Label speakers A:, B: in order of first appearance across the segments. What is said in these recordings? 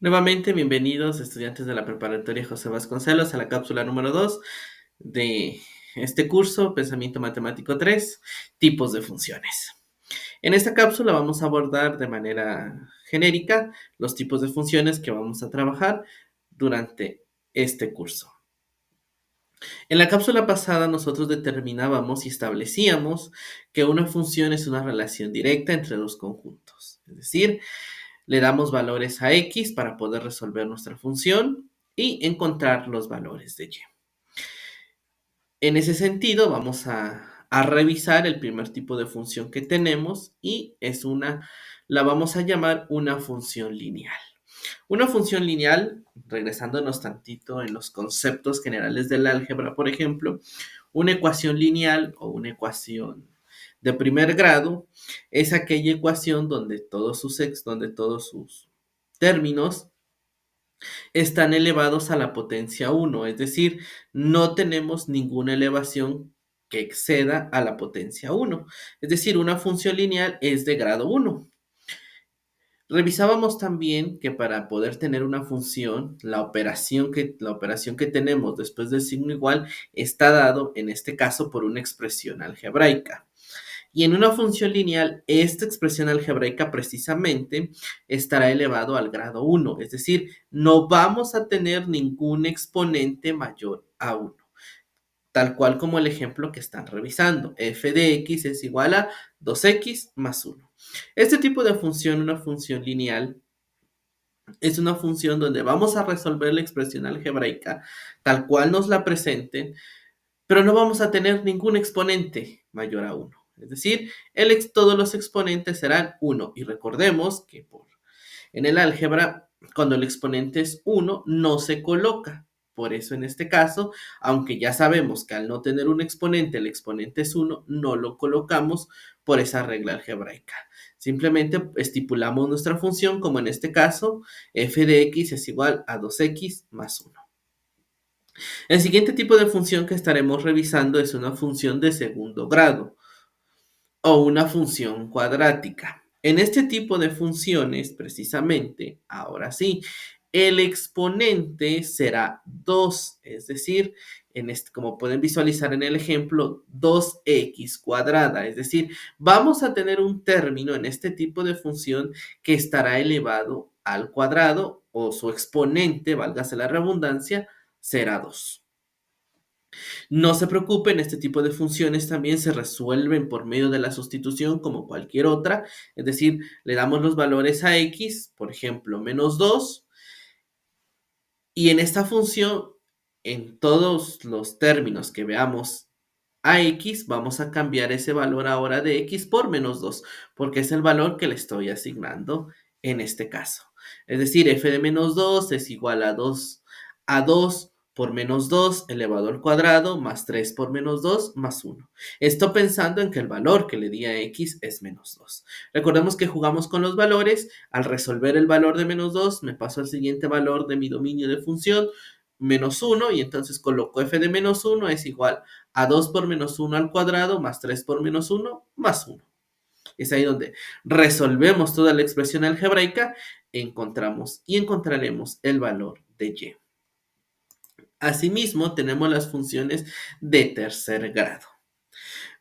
A: Nuevamente, bienvenidos estudiantes de la preparatoria José Vasconcelos a la cápsula número 2 de este curso, Pensamiento Matemático 3, tipos de funciones. En esta cápsula vamos a abordar de manera genérica los tipos de funciones que vamos a trabajar durante este curso. En la cápsula pasada nosotros determinábamos y establecíamos que una función es una relación directa entre dos conjuntos, es decir, le damos valores a x para poder resolver nuestra función y encontrar los valores de y. En ese sentido, vamos a revisar el primer tipo de función que tenemos y la vamos a llamar una función lineal. Una función lineal, regresándonos tantito en los conceptos generales del álgebra, por ejemplo, una ecuación lineal o una ecuación de primer grado es aquella ecuación donde donde todos sus términos están elevados a la potencia 1, es decir, no tenemos ninguna elevación que exceda a la potencia 1. Es decir, una función lineal es de grado 1. Revisábamos también que para poder tener una función, la operación que tenemos después del signo igual está dado, en este caso, por una expresión algebraica. Y en una función lineal, esta expresión algebraica precisamente estará elevado al grado 1, es decir, no vamos a tener ningún exponente mayor a 1, tal cual como el ejemplo que están revisando. F de x es igual a 2x más 1. Este tipo de función, una función lineal, es una función donde vamos a resolver la expresión algebraica tal cual nos la presenten, pero no vamos a tener ningún exponente mayor a 1. Es decir, todos los exponentes serán 1. Y recordemos que en el álgebra, cuando el exponente es 1, no se coloca. Por eso en este caso, aunque ya sabemos que al no tener un exponente, el exponente es 1, no lo colocamos por esa regla algebraica. Simplemente estipulamos nuestra función, como en este caso, f de x es igual a 2x más 1. El siguiente tipo de función que estaremos revisando es una función de segundo grado o una función cuadrática. En este tipo de funciones, precisamente, ahora sí, el exponente será 2, es decir, como pueden visualizar en el ejemplo, 2x cuadrada, es decir, vamos a tener un término en este tipo de función que estará elevado al cuadrado o su exponente, válgase la redundancia, será 2. No se preocupen, este tipo de funciones también se resuelven por medio de la sustitución como cualquier otra, es decir, le damos los valores a x, por ejemplo, menos 2, y en esta función, en todos los términos que veamos a x, vamos a cambiar ese valor ahora de x por menos 2, porque es el valor que le estoy asignando en este caso. Es decir, f de menos 2 es igual a 2 por menos 2 elevado al cuadrado más 3 por menos 2 más 1. Esto pensando en que el valor que le di a x es menos 2. Recordemos que jugamos con los valores. Al resolver el valor de menos 2, me paso al siguiente valor de mi dominio de función, menos 1, y entonces coloco f de menos 1 es igual a 2 por menos 1 al cuadrado más 3 por menos 1 más 1. Es ahí donde resolvemos toda la expresión algebraica, encontraremos el valor de y. Asimismo, tenemos las funciones de tercer grado.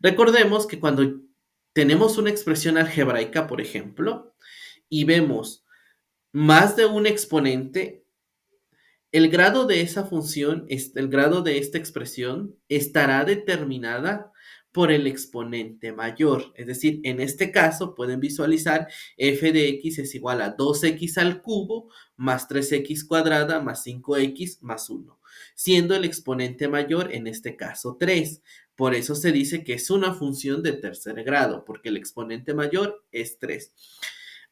A: Recordemos que cuando tenemos una expresión algebraica, por ejemplo, y vemos más de un exponente, el grado de esa función, el grado de esta expresión, estará determinada por el exponente mayor. Es decir, en este caso pueden visualizar f de x es igual a 2x al cubo más 3x cuadrada más 5x más 1, siendo el exponente mayor en este caso 3. Por eso se dice que es una función de tercer grado, porque el exponente mayor es 3.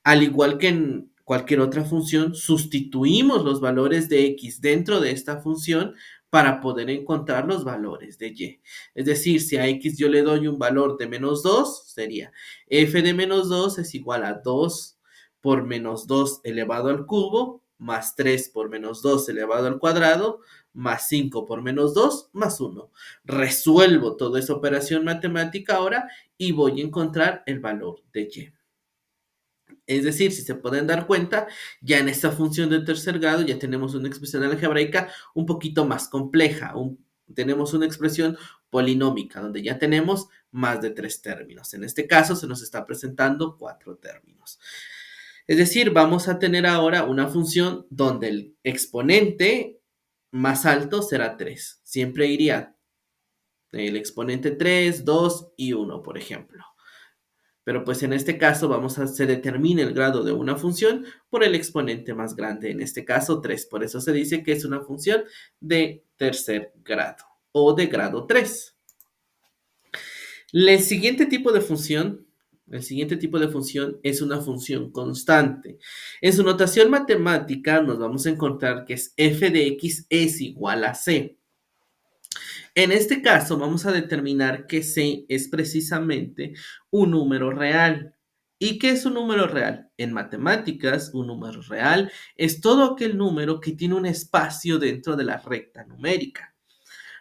A: Al igual que en cualquier otra función, sustituimos los valores de x dentro de esta función para poder encontrar los valores de y. Es decir, si a x yo le doy un valor de menos 2, sería f de menos 2 es igual a 2 por menos 2 elevado al cubo, más 3 por menos 2 elevado al cuadrado, más 5 por menos 2, más 1. Resuelvo toda esa operación matemática ahora y voy a encontrar el valor de y. Es decir, si se pueden dar cuenta, ya en esta función de tercer grado ya tenemos una expresión algebraica un poquito más compleja. Tenemos una expresión polinómica, donde ya tenemos más de 3 términos. En este caso se nos está presentando 4 términos. Es decir, vamos a tener ahora una función donde el exponente más alto será 3. Siempre iría el exponente 3, 2 y 1, por ejemplo. Pero pues en este caso se determina el grado de una función por el exponente más grande, en este caso 3. Por eso se dice que es una función de tercer grado o de grado 3. El siguiente tipo de función, el siguiente tipo de función es una función constante. En su notación matemática nos vamos a encontrar que es f de x es igual a c. En este caso vamos a determinar que c es precisamente un número real. ¿Y qué es un número real? En matemáticas, un número real es todo aquel número que tiene un espacio dentro de la recta numérica.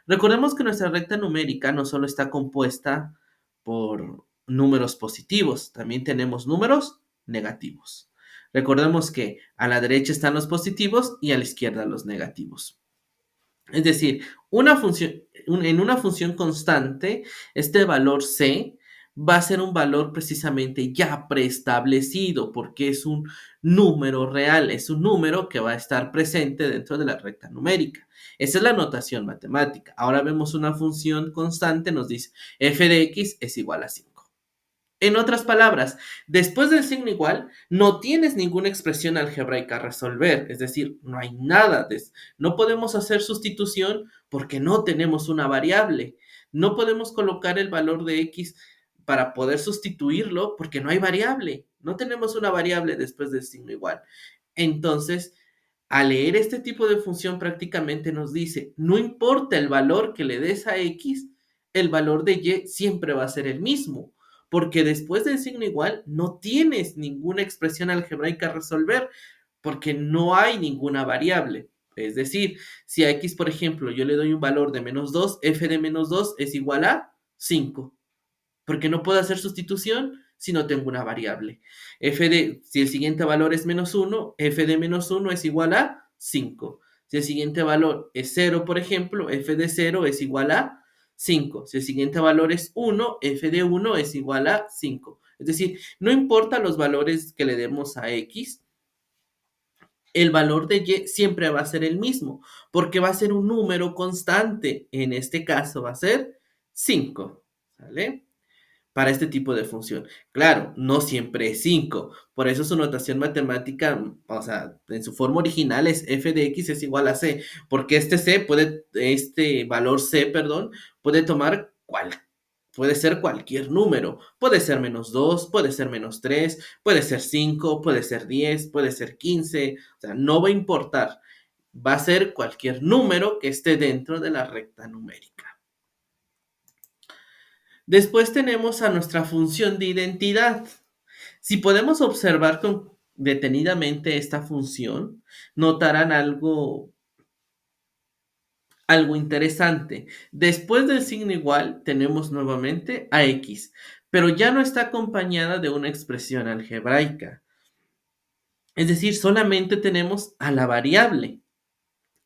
A: Recordemos que nuestra recta numérica no solo está compuesta por números positivos, también tenemos números negativos. Recordemos que a la derecha están los positivos y a la izquierda los negativos. Es decir, en una función constante, este valor c va a ser un valor precisamente ya preestablecido porque es un número real, es un número que va a estar presente dentro de la recta numérica. Esa es la notación matemática. Ahora vemos una función constante, nos dice f de x es igual a 5. En otras palabras, después del signo igual, no tienes ninguna expresión algebraica a resolver, es decir, no hay nada, no podemos hacer sustitución porque no tenemos una variable, no podemos colocar el valor de x para poder sustituirlo porque no hay variable, no tenemos una variable después del signo igual. Entonces, al leer este tipo de función prácticamente nos dice, no importa el valor que le des a x, el valor de y siempre va a ser el mismo porque después del signo igual no tienes ninguna expresión algebraica a resolver, porque no hay ninguna variable. Es decir, si a x, por ejemplo, yo le doy un valor de -2, f de -2 es igual a 5, porque no puedo hacer sustitución si no tengo una variable. Si el siguiente valor es -1, f de -1 es igual a 5. Si el siguiente valor es 0, por ejemplo, f de 0 es igual a 5. Si el siguiente valor es 1, f de 1 es igual a 5. Es decir, no importa los valores que le demos a x, el valor de y siempre va a ser el mismo, porque va a ser un número constante. En este caso va a ser 5. ¿Sale? Para este tipo de función. Claro, no siempre es 5. Por eso su notación matemática, o sea, en su forma original es f de x es igual a c, porque este valor c, perdón, puede tomar puede ser cualquier número. Puede ser -2, puede ser -3, puede ser 5, puede ser 10, puede ser 15. O sea, no va a importar. Va a ser cualquier número que esté dentro de la recta numérica. Después tenemos a nuestra función de identidad. Si podemos observar detenidamente esta función, notarán algo interesante. Después del signo igual, tenemos nuevamente a x, pero ya no está acompañada de una expresión algebraica. Es decir, solamente tenemos a la variable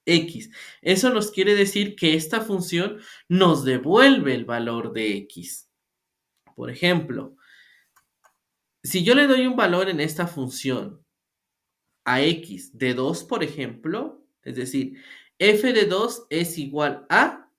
A: x. Eso nos quiere decir que esta función nos devuelve el valor de x. Por ejemplo, si yo le doy un valor en esta función a x de 2, por ejemplo, es decir, f de 2 es igual a,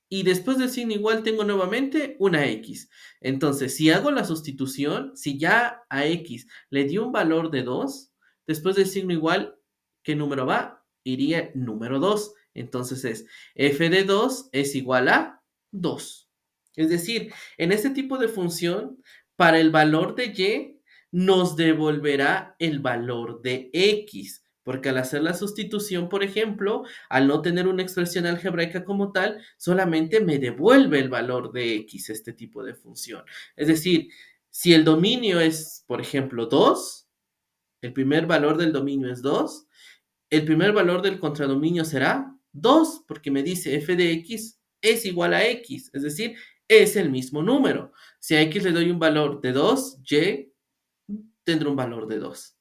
A: y después del signo igual tengo nuevamente una x. Entonces, si hago la sustitución, si ya a x le di un valor de 2, después del signo igual, ¿qué número va? Iría número 2. Entonces es f de 2 es igual a 2. Es decir, en este tipo de función, para el valor de y, nos devolverá el valor de x, porque al hacer la sustitución, por ejemplo, al no tener una expresión algebraica como tal, solamente me devuelve el valor de x este tipo de función. Es decir, si el dominio es, por ejemplo, 2, el primer valor del dominio es 2, el primer valor del contradominio será 2, porque me dice f de x es igual a x, es decir, es el mismo número. Si a x le doy un valor de 2, y tendrá un valor de 2.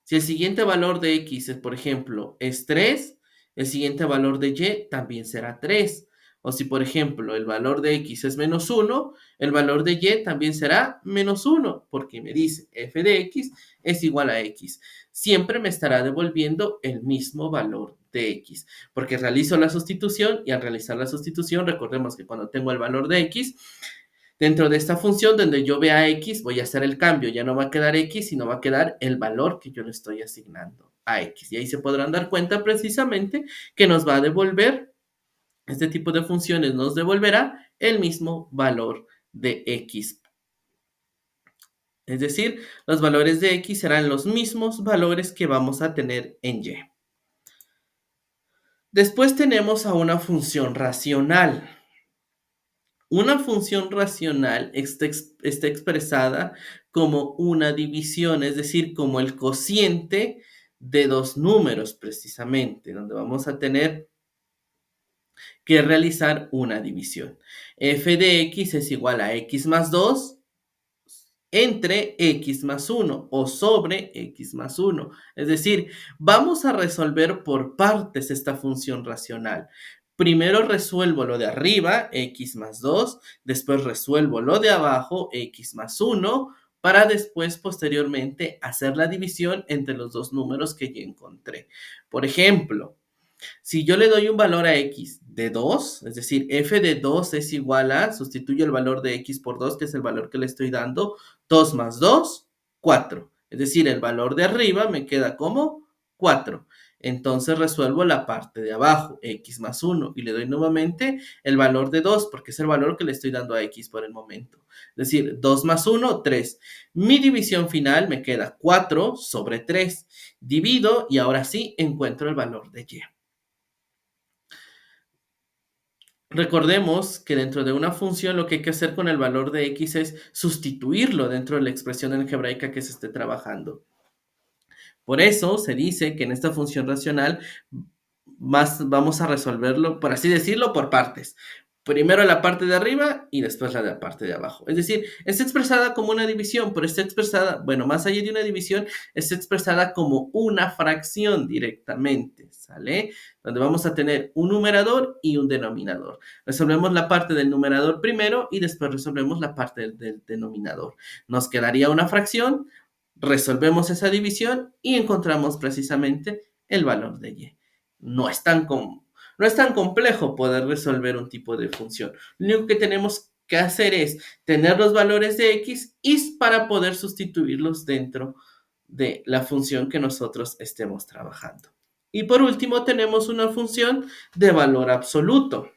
A: Si el siguiente valor de X, por ejemplo, es 3, el siguiente valor de Y también será 3. O si, por ejemplo, el valor de X es -1, el valor de Y también será -1, porque me dice f de X es igual a X. Siempre me estará devolviendo el mismo valor de X, porque realizo la sustitución y al realizar la sustitución, recordemos que cuando tengo el valor de X, dentro de esta función donde yo vea X, voy a hacer el cambio. Ya no va a quedar X, sino va a quedar el valor que yo le estoy asignando a X. Y ahí se podrán dar cuenta precisamente que nos va a devolver, este tipo de funciones nos devolverá el mismo valor de X. Es decir, los valores de X serán los mismos valores que vamos a tener en Y. Después tenemos a una función racional. Una función racional está expresada como una división, es decir, como el cociente de dos números precisamente, donde vamos a tener que realizar una división. F de X es igual a X más 2 entre X más 1 o sobre X más 1. Es decir, vamos a resolver por partes esta función racional. Primero resuelvo lo de arriba, X más 2, después resuelvo lo de abajo, X más 1, para después, posteriormente, hacer la división entre los dos números que ya encontré. Por ejemplo, si yo le doy un valor a X de 2, es decir, f de 2 es igual a, sustituyo el valor de X por 2, que es el valor que le estoy dando, 2 más 2, 4. Es decir, el valor de arriba me queda como 4. Entonces resuelvo la parte de abajo, X más 1, y le doy nuevamente el valor de 2, porque es el valor que le estoy dando a X por el momento. Es decir, 2 más 1, 3. Mi división final me queda 4 sobre 3. Divido y ahora sí encuentro el valor de Y. Recordemos que dentro de una función lo que hay que hacer con el valor de X es sustituirlo dentro de la expresión algebraica que se esté trabajando. Por eso se dice que en esta función racional vamos a resolverlo, por así decirlo, por partes. Primero la parte de arriba y después la parte de abajo. Es decir, está expresada como una división, pero está expresada, bueno, más allá de una división, está expresada como una fracción directamente, ¿sale? Donde vamos a tener un numerador y un denominador. Resolvemos la parte del numerador primero y después resolvemos la parte del denominador. Nos quedaría una fracción, resolvemos esa división y encontramos precisamente el valor de Y. No es tan complejo poder resolver un tipo de función. Lo único que tenemos que hacer es tener los valores de X y para poder sustituirlos dentro de la función que nosotros estemos trabajando. Y por último tenemos una función de valor absoluto.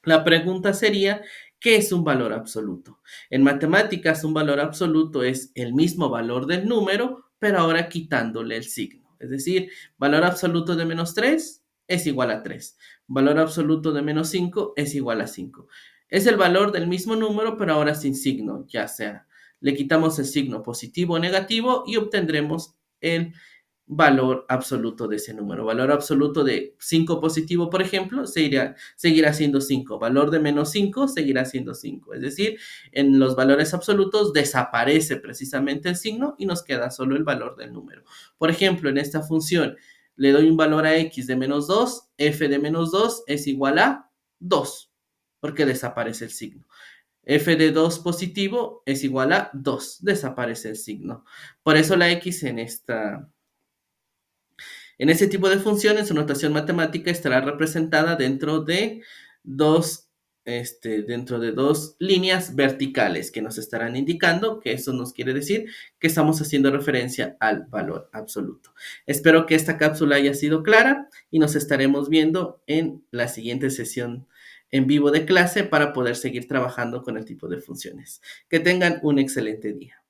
A: La pregunta sería, ¿qué es un valor absoluto? En matemáticas, un valor absoluto es el mismo valor del número, pero ahora quitándole el signo. Es decir, valor absoluto de -3 es igual a 3. Valor absoluto de -5 es igual a 5. Es el valor del mismo número, pero ahora sin signo, ya sea. Le quitamos el signo positivo o negativo y obtendremos el valor absoluto de ese número. Valor absoluto de 5 positivo, por ejemplo, seguirá siendo 5. Valor de -5 seguirá siendo 5. Es decir, en los valores absolutos desaparece precisamente el signo y nos queda solo el valor del número. Por ejemplo, en esta función le doy un valor a X de -2, f de -2 es igual a 2, porque desaparece el signo. F de 2 positivo es igual a 2, desaparece el signo. Por eso la X en ese tipo de funciones, su notación matemática estará representada dentro de dos líneas verticales que nos estarán indicando que eso nos quiere decir que estamos haciendo referencia al valor absoluto. Espero que esta cápsula haya sido clara y nos estaremos viendo en la siguiente sesión en vivo de clase para poder seguir trabajando con el tipo de funciones. Que tengan un excelente día.